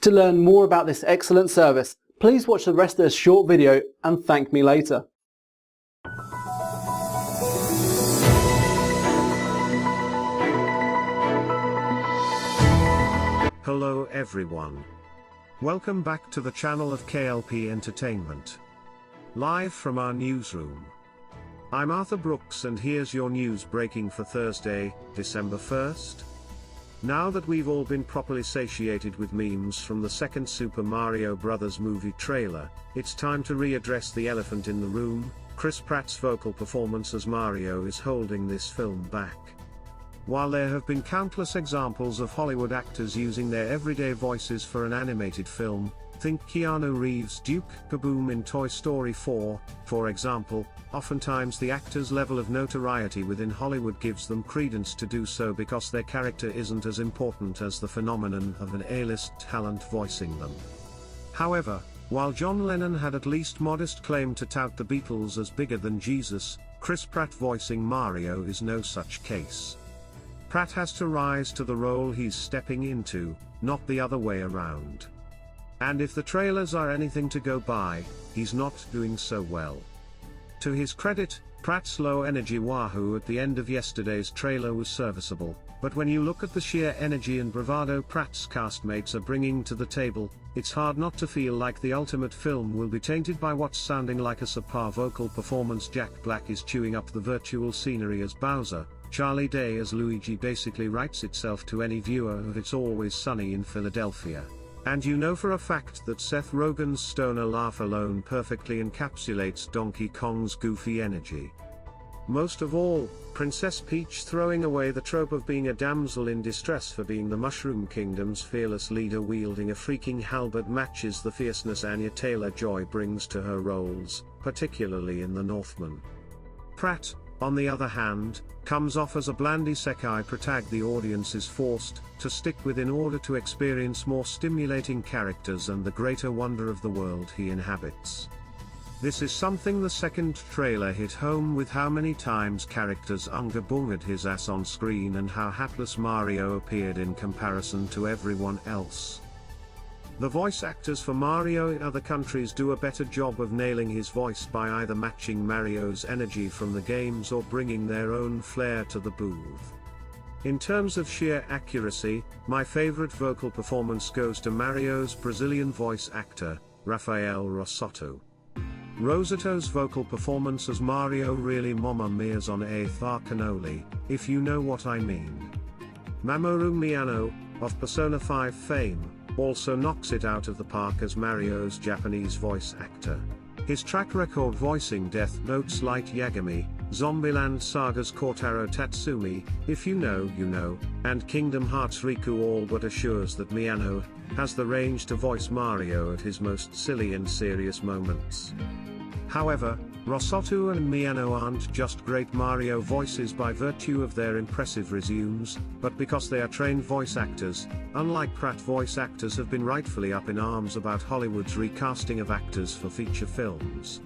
To learn more about this excellent service, please watch the rest of this short video and thank me later. Hello everyone. Welcome back to the channel of K.L.P Entertainment. Live from our newsroom. I'm Arthur Brooks and here's your news breaking for Thursday, December 1st. Now that we've all been properly satiated with memes from the second Super Mario Bros. Movie trailer, it's time to readdress the elephant in the room. Chris Pratt's vocal performance as Mario is holding this film back. While there have been countless examples of Hollywood actors using their everyday voices for an animated film, think Keanu Reeves' Duke Kaboom in Toy Story 4, for example, oftentimes the actor's level of notoriety within Hollywood gives them credence to do so because their character isn't as important as the phenomenon of an A-list talent voicing them. However, while John Lennon had at least modest claim to tout the Beatles as bigger than Jesus, Chris Pratt voicing Mario is no such case. Pratt has to rise to the role he's stepping into, not the other way around. And if the trailers are anything to go by, he's not doing so well. To his credit, Pratt's low-energy wahoo at the end of yesterday's trailer was serviceable, but when you look at the sheer energy and bravado Pratt's castmates are bringing to the table, it's hard not to feel like the ultimate film will be tainted by what's sounding like a subpar vocal performance. Jack Black is chewing up the virtual scenery as Bowser. Charlie Day as Luigi basically writes itself to any viewer of It's Always Sunny in Philadelphia. And you know for a fact that Seth Rogen's stoner laugh alone perfectly encapsulates Donkey Kong's goofy energy. Most of all, Princess Peach throwing away the trope of being a damsel in distress for being the Mushroom Kingdom's fearless leader wielding a freaking halberd matches the fierceness Anya Taylor-Joy brings to her roles, particularly in The Northman. Pratt, on the other hand, comes off as a bland isekai protag the audience is forced to stick with in order to experience more stimulating characters and the greater wonder of the world he inhabits. This is something the second trailer hit home with how many times characters unga bungaed his ass on screen and how hapless Mario appeared in comparison to everyone else. The voice actors for Mario in other countries do a better job of nailing his voice by either matching Mario's energy from the games or bringing their own flair to the booth. In terms of sheer accuracy, my favorite vocal performance goes to Mario's Brazilian voice actor, Rafael Rosotto. Rosotto's vocal performance as Mario really mama mia's on a cannoli, if you know what I mean. Mamoru Miyano, of Persona 5 fame, also knocks it out of the park as Mario's Japanese voice actor. His track record voicing Death Note's Light Yagami, Zombieland Saga's Kotaro Tatsumi, If You Know, You Know, and Kingdom Hearts Riku all but assures that Miyano has the range to voice Mario at his most silly and serious moments. However, Rosotto and Miyano aren't just great Mario voices by virtue of their impressive resumes, but because they are trained voice actors. Unlike Pratt, voice actors have been rightfully up in arms about Hollywood's recasting of actors for feature films.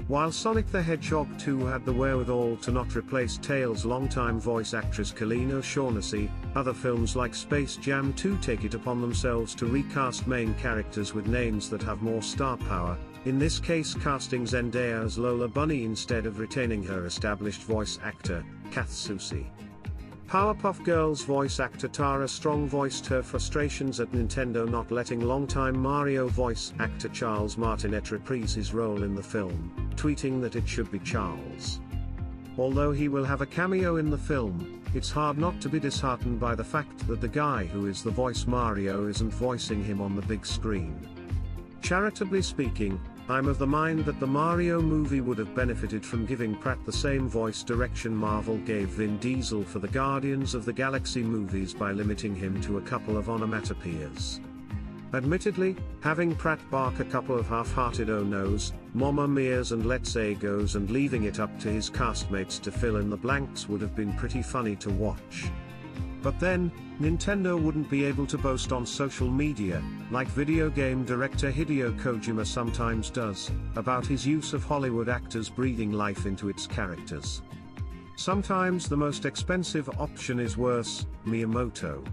While Sonic the Hedgehog 2 had the wherewithal to not replace Tails' longtime voice actress Colleen O'Shaughnessy, other films like Space Jam 2 take it upon themselves to recast main characters with names that have more star power, in this case casting Zendaya as Lola Bunny instead of retaining her established voice actor, Kath Soucie. Powerpuff Girls voice actor Tara Strong voiced her frustrations at Nintendo not letting longtime Mario voice actor Charles Martinet reprise his role in the film, tweeting that it should be Charles. Although he will have a cameo in the film, it's hard not to be disheartened by the fact that the guy who is the voice Mario isn't voicing him on the big screen. Charitably speaking, I'm of the mind that the Mario movie would have benefited from giving Pratt the same voice direction Marvel gave Vin Diesel for the Guardians of the Galaxy movies by limiting him to a couple of onomatopoeias. Admittedly, having Pratt bark a couple of half-hearted oh no's, mama mia's and let's say goes and leaving it up to his castmates to fill in the blanks would have been pretty funny to watch. But then, Nintendo wouldn't be able to boast on social media, like video game director Hideo Kojima sometimes does, about his use of Hollywood actors breathing life into its characters. Sometimes the most expensive option is worse, Miyamoto.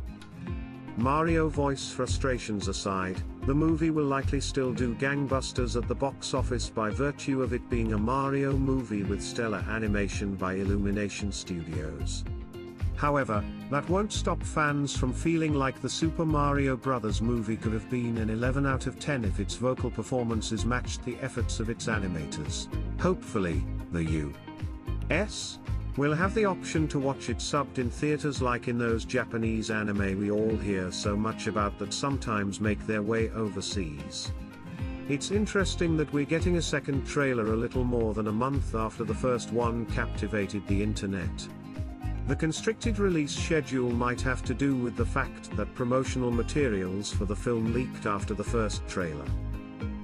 Mario voice frustrations aside, the movie will likely still do gangbusters at the box office by virtue of it being a Mario movie with stellar animation by Illumination Studios. However, that won't stop fans from feeling like the Super Mario Bros. Movie could have been an 11 out of 10 if its vocal performances matched the efforts of its animators. Hopefully, the U.S. will have the option to watch it subbed in theaters like in those Japanese anime we all hear so much about that sometimes make their way overseas. It's interesting that we're getting a second trailer a little more than a month after the first one captivated the internet. The constricted release schedule might have to do with the fact that promotional materials for the film leaked after the first trailer.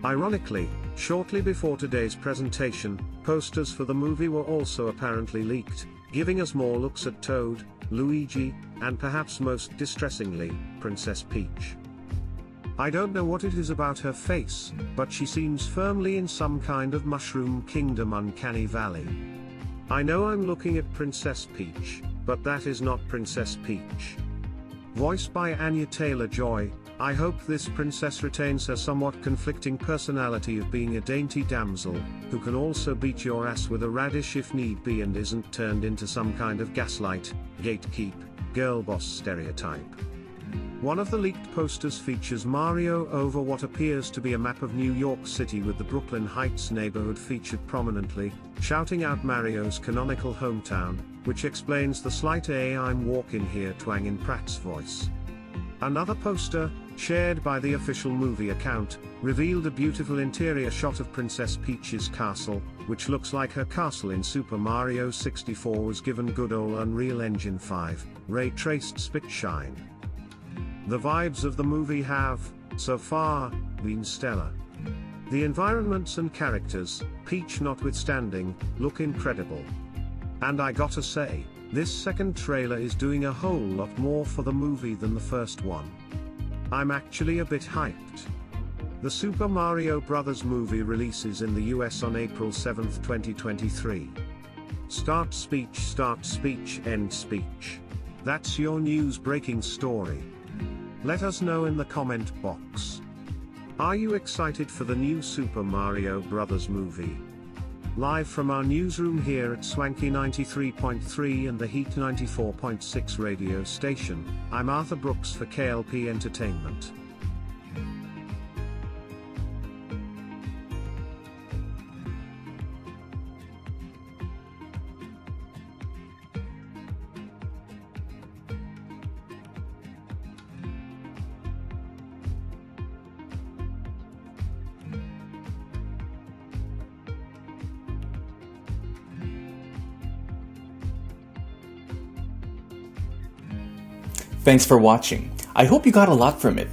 Ironically, shortly before today's presentation, posters for the movie were also apparently leaked, giving us more looks at Toad, Luigi, and perhaps most distressingly, Princess Peach. I don't know what it is about her face, but she seems firmly in some kind of Mushroom Kingdom uncanny valley. I know I'm looking at Princess Peach, but that is not Princess Peach. Voiced by Anya Taylor-Joy, I hope this princess retains her somewhat conflicting personality of being a dainty damsel, who can also beat your ass with a radish if need be and isn't turned into some kind of gaslight, gatekeep, girl boss stereotype. One of the leaked posters features Mario over what appears to be a map of New York City with the Brooklyn Heights neighborhood featured prominently, shouting out Mario's canonical hometown, which explains the slight "I'm walking here" twang in Pratt's voice. Another poster, shared by the official movie account, revealed a beautiful interior shot of Princess Peach's castle, which looks like her castle in Super Mario 64 was given good old Unreal Engine 5, ray-traced spit shine. The vibes of the movie have, so far, been stellar. The environments and characters, Peach notwithstanding, look incredible. And I gotta say, this second trailer is doing a whole lot more for the movie than the first one. I'm actually a bit hyped. The Super Mario Bros. Movie releases in the US on April 7, 2023. Start speech, end speech. That's your news breaking story. Let us know in the comment box. Are you excited for the new Super Mario Bros. Movie? Live from our newsroom here at Swanky 93.3 and the Heat 94.6 radio station, I'm Arthur Brooks for K.L.P. Entertainment. Thanks for watching. I hope you got a lot from it.